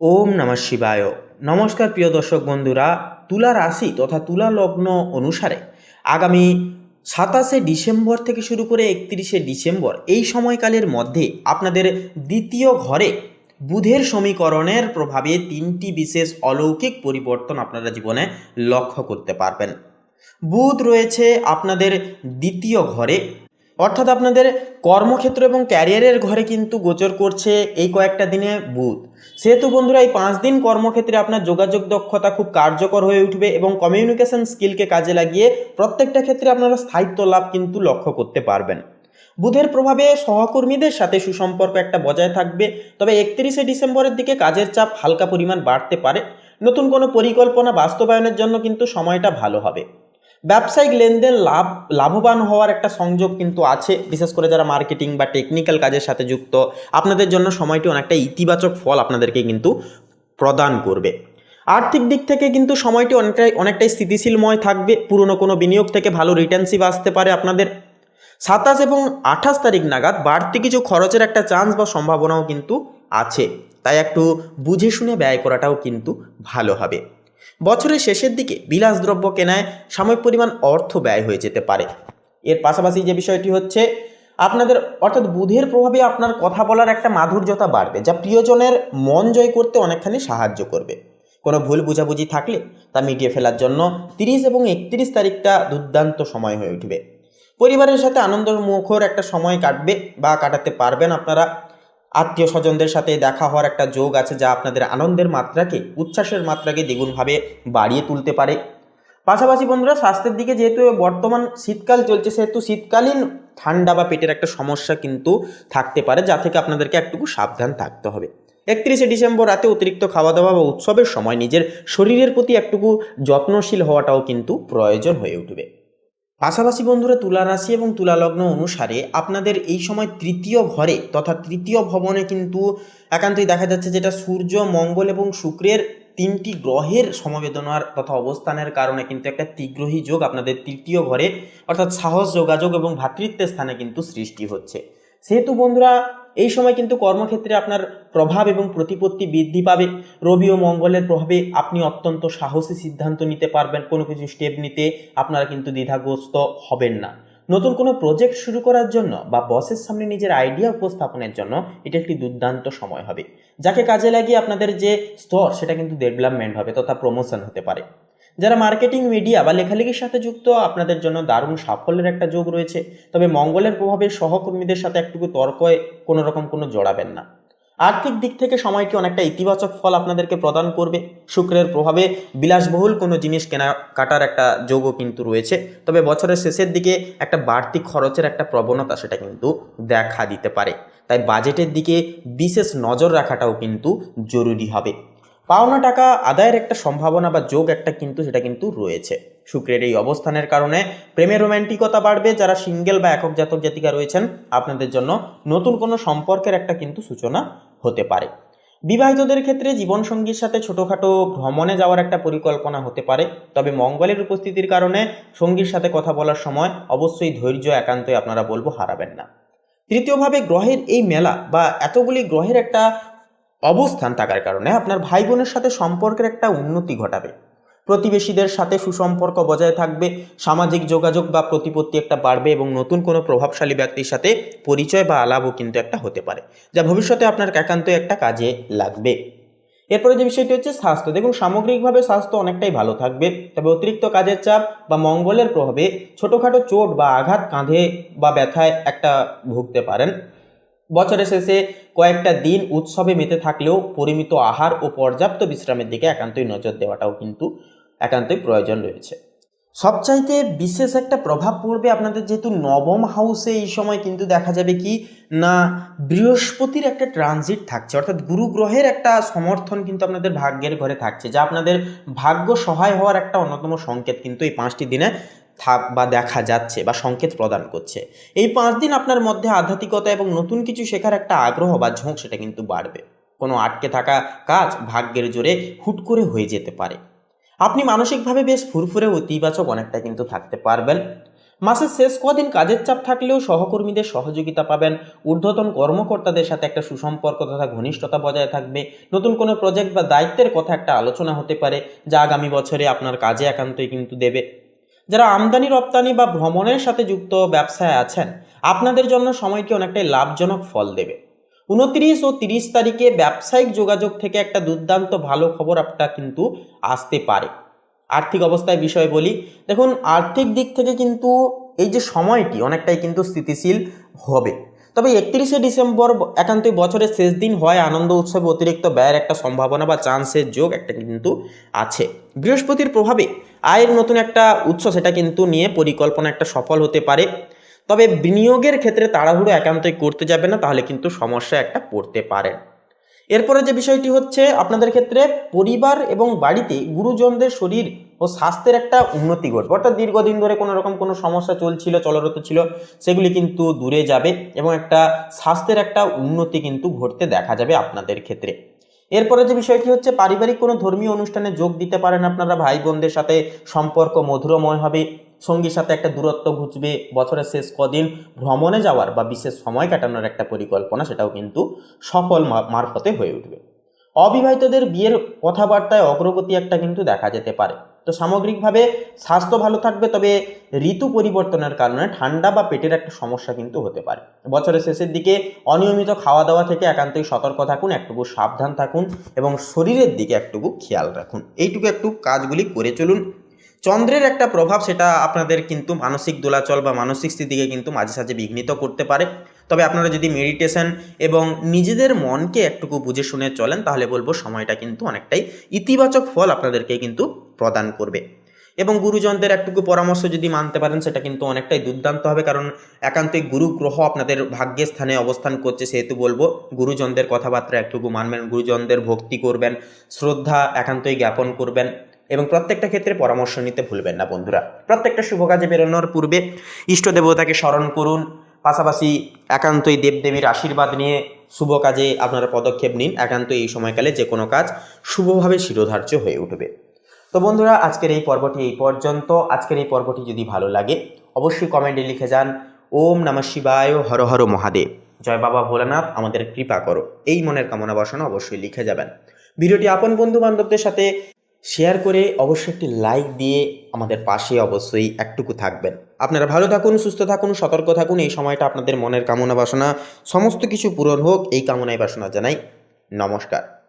ওম নমঃ শিবায়। নমস্কার প্রিয় দর্শক বন্ধুরা, তুলা রাশি তথা তুলা লগ্ন অনুসারে আগামী 27শে ডিসেম্বর থেকে শুরু করে 31শে ডিসেম্বর এই সময়কালের মধ্যে আপনাদের দ্বিতীয় ঘরে বুধের সমীকরণের প্রভাবে তিনটি বিশেষ অলৌকিক পরিবর্তন আপনারা জীবনে লক্ষ্য করতে পারবেন। বুধ রয়েছে আপনাদের দ্বিতীয় ঘরে, অর্থাৎ আপনাদের কর্মক্ষেত্র এবং ক্যারিয়ারের ঘরে কিন্তু গোচর করছে এই কয়েকটা দিনে বুধ। সেহেতু বন্ধুরা, এই 5 দিন কর্মক্ষেত্রে আপনার যোগাযোগ দক্ষতা খুব কার্যকর হয়ে উঠবে এবং কমিউনিকেশন স্কিলকে কাজে লাগিয়ে প্রত্যেকটা ক্ষেত্রে আপনারা স্থায়িত্ব লাভ কিন্তু লক্ষ্য করতে পারবেন। বুধের প্রভাবে সহকর্মীদের সাথে সুসম্পর্ক একটা বজায় থাকবে, তবে 31শে ডিসেম্বরের দিকে কাজের চাপ হালকা পরিমাণ বাড়তে পারে। নতুন কোনো পরিকল্পনা বাস্তবায়নের জন্য কিন্তু সময়টা ভালো হবে। ব্যবসায়িক লেনদেন লাভবান হওয়ার একটা সংযোগ কিন্তু আছে, বিশেষ করে যারা মার্কেটিং বা টেকনিক্যাল কাজের সাথে যুক্ত, আপনাদের জন্য সময়টি অনেকটা ইতিবাচক ফল আপনাদেরকে কিন্তু প্রদান করবে। আর্থিক দিক থেকে কিন্তু সময়টি অনেকটাই স্থিতিশীলময় থাকবে। পুরনো কোনো বিনিয়োগ থেকে ভালো রিটার্নশিপ আসতে পারে আপনাদের। 27 এবং 28 তারিখ নাগাদ বাড়তি কিছু খরচের একটা চান্স বা সম্ভাবনাও কিন্তু আছে, তাই একটু বুঝে শুনে ব্যয় করাটাও কিন্তু ভালো হবে। বছরের শেষের দিকে বিলাসদ্রব্য কেনায় সাময়িক পরিমাণ অর্থ ব্যয় হয়ে যেতে পারে। এর পাশাপাশি যে বিষয়টি হচ্ছে, আপনাদের অর্থাৎ বুধের প্রভাবে আপনার কথা বলার একটা মাধুর্যতা বাড়বে, যা প্রিয়জনের মন জয় করতে অনেকখানি সাহায্য করবে। কোনো ভুল বুঝাবুঝি থাকলে তা মিটিয়ে ফেলার জন্য 30 এবং 31 তারিখটা দুর্দান্ত সময় হয়ে উঠবে। পরিবারের সাথে আনন্দমুখর একটা সময় কাটবে বা কাটাতে পারবেন আপনারা। আত্মীয় স্বজনদের সাথে দেখা হওয়ার একটা যোগ আছে, যা আপনাদের আনন্দের মাত্রাকে, উচ্ছ্বাসের মাত্রাকে দ্বিগুণভাবে বাড়িয়ে তুলতে পারে। পাশাপাশি বন্ধুরা, স্বাস্থ্যের দিকে যেহেতু বর্তমান শীতকাল চলছে, সেহেতু শীতকালীন ঠান্ডা বা পেটের একটা সমস্যা কিন্তু থাকতে পারে, যা থেকে আপনাদেরকে একটুকু সাবধান থাকতে হবে। 31শে ডিসেম্বর রাতে অতিরিক্ত খাওয়া দাওয়া বা উৎসবের সময় নিজের শরীরের প্রতি একটুকু যত্নশীল হওয়াটাও কিন্তু প্রয়োজন হয়ে উঠবে। পাশাপাশি বন্ধুরা, তুলা রাশি এবং তুলা লগ্ন অনুসারে আপনাদের এই সময় তৃতীয় ঘরে তথা তৃতীয় ভবনে কিন্তু একান্তই দেখা যাচ্ছে, যেটা সূর্য, মঙ্গল এবং শুক্রের তিনটি গ্রহের সমবেদনার তথা অবস্থানের কারণে কিন্তু একটা ত্রিগ্রহী যোগ আপনাদের তৃতীয় ঘরে অর্থাৎ সাহস, যোগাযোগ এবং ভ্রাতৃত্বের স্থানে কিন্তু সৃষ্টি হচ্ছে। সেহেতু বন্ধুরা, এই সময় কিন্তু কর্মক্ষেত্রে আপনার প্রভাব এবং প্রতিপত্তি বৃদ্ধি পাবে। রবি ও মঙ্গলের প্রভাবে আপনি অত্যন্ত সাহসী সিদ্ধান্ত নিতে পারবেন। কোনো কিছু স্টেপ নিতে আপনারা কিন্তু দ্বিধাগ্রস্ত হবেন না। নতুন কোনো প্রজেক্ট শুরু করার জন্য বা বসের সামনে নিজের আইডিয়া উপস্থাপনের জন্য এটা একটি দুর্দান্ত সময় হবে, যাকে কাজে লাগিয়ে আপনাদের যে স্তর সেটা কিন্তু ডেভেলপমেন্ট হবে তথা প্রমোশন হতে পারে। যারা মার্কেটিং, মিডিয়া বা লেখালেখির সাথে যুক্ত, আপনাদের জন্য দারুণ সাফল্যের একটা যোগ রয়েছে। তবে মঙ্গলের প্রভাবে সহকর্মীদের সাথে একটুকু তর্কে কোনো রকম কোনো জড়াবেন না। আর্থিক দিক থেকে সময়টি অনেকটা ইতিবাচক ফল আপনাদেরকে প্রদান করবে। শুক্রের প্রভাবে বিলাসবহুল কোনো জিনিস কেনাকাটার একটা যোগও কিন্তু রয়েছে, তবে বছরের শেষের দিকে একটা বাড়তি খরচের একটা প্রবণতা সেটা কিন্তু দেখা দিতে পারে, তাই বাজেটের দিকে বিশেষ নজর রাখাটাও কিন্তু জরুরি হবে। পাওনা টাকা আদায়ের একটা সম্ভাবনা বা যোগ একটা কিন্তু সেটা কিন্তু রয়েছে। শুক্রের এই অবস্থানের কারণে প্রেমের রোম্যান্টিকতা বাড়বে। যারা সিঙ্গেল বা একক জাতক জাতিকা রয়েছেন, আপনাদের জন্য নতুন কোনো সম্পর্কের একটা কিন্তু সূচনা হতে পারে। বিবাহিতদের ক্ষেত্রে জীবনসঙ্গীর সাথে ছোটোখাটো ভ্রমণে যাওয়ার একটা পরিকল্পনা হতে পারে, তবে মঙ্গলের উপস্থিতির কারণে সঙ্গীর সাথে কথা বলার সময় অবশ্যই ধৈর্য একান্তই আপনারা বলবো হারাবেন না। তৃতীয়ভাবে গ্রহের এই মেলা বা এতগুলি গ্রহের একটা অবস্থান থাকার কারণে আপনার ভাই বোনের সাথে সম্পর্কের একটা উন্নতি ঘটাবে। প্রতিবেশীদের সাথে সুসম্পর্ক বজায় থাকবে। সামাজিক যোগাযোগ বা প্রতিপত্তি একটা বাড়বে এবং নতুন কোনো প্রভাবশালী ব্যক্তির সাথে পরিচয় বা আলাপও কিন্তু একটা হতে পারে, যা ভবিষ্যতে আপনার একান্তই একটা কাজে লাগবে। এরপরে যে বিষয়টি হচ্ছে স্বাস্থ্য। দেখুন, সামগ্রিকভাবে স্বাস্থ্য অনেকটাই ভালো থাকবে, তবে অতিরিক্ত কাজের চাপ বা মঙ্গলের প্রভাবে ছোটোখাটো চোট বা আঘাত, কাঁধে বা ব্যথায় একটা ভুগতে পারেন। বছরের শেষে কয়েকটা দিন উৎসবে মেতে থাকলেও পরিমিত আহার ও পর্যাপ্ত বিশ্রামের দিকে একান্তই নজর দেওয়াটাও কিন্তু একান্তই প্রয়োজন রয়েছে। সবচাইতে বিশেষ একটা প্রভাব পড়বে আপনাদের, যেহেতু নবম হাউসে এই সময় কিন্তু দেখা যাবে কি না, বৃহস্পতির একটা ট্রানজিট থাকছে, অর্থাৎ গুরু গ্রহের একটা সমর্থন কিন্তু আপনাদের ভাগ্যের ঘরে থাকছে, যা আপনাদের ভাগ্য সহায় হওয়ার একটা অন্যতম সংকেত কিন্তু এই 5টি দিনে বা দেখা যাচ্ছে বা সংকেত প্রদান করছে। এই 5 দিন আপনার মধ্যে আধ্যাত্মিকতা এবং নতুন কিছু শেখার একটা আগ্রহ বা ঝোঁক সেটা কিন্তু বাড়বে। কোনো আটকে থাকা কাজ ভাগ্যের জোরে হুট করে হয়ে যেতে পারে। আপনি মানসিকভাবে বেশ ফুরফুরে ও ইতিবাচক অনেকটা কিন্তু থাকতে পারবেন। মাসের শেষ কদিন কাজের চাপ থাকলেও সহকর্মীদের সহযোগিতা পাবেন, ঊর্ধ্বতন কর্মকর্তাদের সাথে একটা সুসম্পর্ক তথা ঘনিষ্ঠতা বজায় থাকবে, নতুন কোনো প্রজেক্ট বা দায়িত্বের কথা একটা আলোচনা হতে পারে যা আগামী বছরে আপনার কাজে একান্তই কিন্তু দেবে। যারা আমদানি রপ্তানি বা ভ্রমণের সাথে যুক্ত ব্যবসায় আছেন, আপনাদের জন্য সময়টি অনেকটাই লাভজনক ফল দেবে। 29 ও 30 তারিখে ব্যবসায়িক যোগাযোগ থেকে একটা দুর্দান্ত ভালো খবর আপনার কিন্তু আসতে পারে। আর্থিক অবস্থায় বিষয় বলি, দেখুন আর্থিক দিক থেকে কিন্তু এই যে সময়টি অনেকটাই কিন্তু স্থিতিশীল হবে। তবে 31শে ডিসেম্বর একান্তই বছরের শেষ দিন হয়, আনন্দ উৎসবে অতিরিক্ত ব্যয়ের একটা সম্ভাবনা বা চান্সের যোগ একটা কিন্তু আছে। বৃহস্পতির প্রভাবে আয়ের নতুন একটা উৎস সেটা কিন্তু নিয়ে পরিকল্পনা একটা সফল হতে পারে। তবে বিনিয়োগের ক্ষেত্রে তাড়াহুড়ো একান্তই করতে যাবে না, তাহলে কিন্তু সমস্যা একটা পড়তে পারেন। এরপরে যে বিষয়টি হচ্ছে আপনাদের ক্ষেত্রে পরিবার এবং বাড়িতে গুরুজনদের শরীর ও স্বাস্থ্যের একটা উন্নতি ঘটবে, অর্থাৎ দীর্ঘদিন ধরে কোনো রকম কোনো সমস্যা চলরত ছিল সেগুলি কিন্তু দূরে যাবে এবং একটা স্বাস্থ্যের একটা উন্নতি কিন্তু ঘটতে দেখা যাবে আপনাদের ক্ষেত্রে। এরপরে যে বিষয়টি হচ্ছে পারিবারিক কোনো ধর্মীয় অনুষ্ঠানে যোগ দিতে পারেন আপনারা, ভাই বোনদের সাথে সম্পর্ক মধুরময় হবে, সঙ্গীর সাথে একটা দূরত্ব ঘুচবে, বছরের শেষ কদিন ভ্রমণে যাওয়ার বা বিশেষ সময় কাটানোর একটা পরিকল্পনা সেটাও কিন্তু সফল মারফতে হয়ে উঠবে। অবিবাহিতদের বিয়ের কথাবার্তায় অগ্রগতি একটা কিন্তু দেখা যেতে পারে। তো সামগ্রিকভাবে স্বাস্থ্য ভালো থাকবে, তবে ঋতু পরিবর্তনের কারণে ঠান্ডা বা পেটের একটা সমস্যা কিন্তু হতে পারে। বছরের শেষের দিকে অনিয়মিত খাওয়া দাওয়া থেকে একান্তই সতর্ক থাকুন, একটুকু সাবধান থাকুন এবং শরীরের দিকে একটুকু খেয়াল রাখুন। এইটুকু একটু কাজগুলি করে চলুন। চন্দ্রের একটা প্রভাব সেটা আপনাদের কিন্তু মানসিক দোলাচল বা মানসিক স্থিতিকে কিন্তু মাঝে সাঝে বিঘ্নিত করতে পারে। তবে আপনারা যদি মেডিটেশন এবং নিজেদের মনকে একটুকু বুঝে শুনে চলেন, তাহলে বলবো সময়টা কিন্তু অনেকটাই ইতিবাচক ফল আপনাদেরকে কিন্তু প্রদান করবে। এবং গুরুজনদের একটুকু পরামর্শ যদি মানতে পারেন সেটা কিন্তু অনেকটাই দুর্দান্ত হবে, কারণ একান্তই গুরু গ্রহ আপনাদের ভাগ্যের স্থানে অবস্থান করছে, সেহেতু বলবো গুরুজনদের কথাবার্তা একটুকু মানবেন, গুরুজনদের ভক্তি করবেন, শ্রদ্ধা একান্তই জ্ঞাপন করবেন এবং প্রত্যেকটা ক্ষেত্রে পরামর্শ নিতে ভুলবেন না বন্ধুরা। প্রত্যেকটা শুভ কাজে বেরোনোর পূর্বে ইষ্ট দেবতাকে স্মরণ করুন, পাশাপাশি একান্তই দেবদেবীর আশীর্বাদ নিয়ে শুভ কাজে আপনারা পদক্ষেপ নিন। একান্তই এই সময়কালে যে কোনো কাজ শুভভাবে শিরোধার্য হয়ে উঠবে। তো বন্ধুরা, আজকের এই পর্বটি এই পর্যন্ত। আজকের এই পর্বটি যদি ভালো লাগে অবশ্যই কমেন্টে লিখে যান ওম নমঃ শিবায়, হর হর মহাদেব, জয় বাবা ভোলানাথ, আমাদের কৃপা করো, এই মনের কামনা বাসনা অবশ্যই লিখে যাবেন। ভিডিওটি আপন বন্ধু বান্ধবদের সাথে শেয়ার করে অবশ্যই একটি লাইক দিয়ে আমাদের পাশে অবশ্যই একটুকু থাকবেন। আপনারা ভালো থাকুন, সুস্থ থাকুন, সতর্ক থাকুন। এই সময়টা আপনাদের মনের কামনা বাসনা সমস্ত কিছু পূরণ হোক, এই কামনায় বাসনা জানাই। নমস্কার।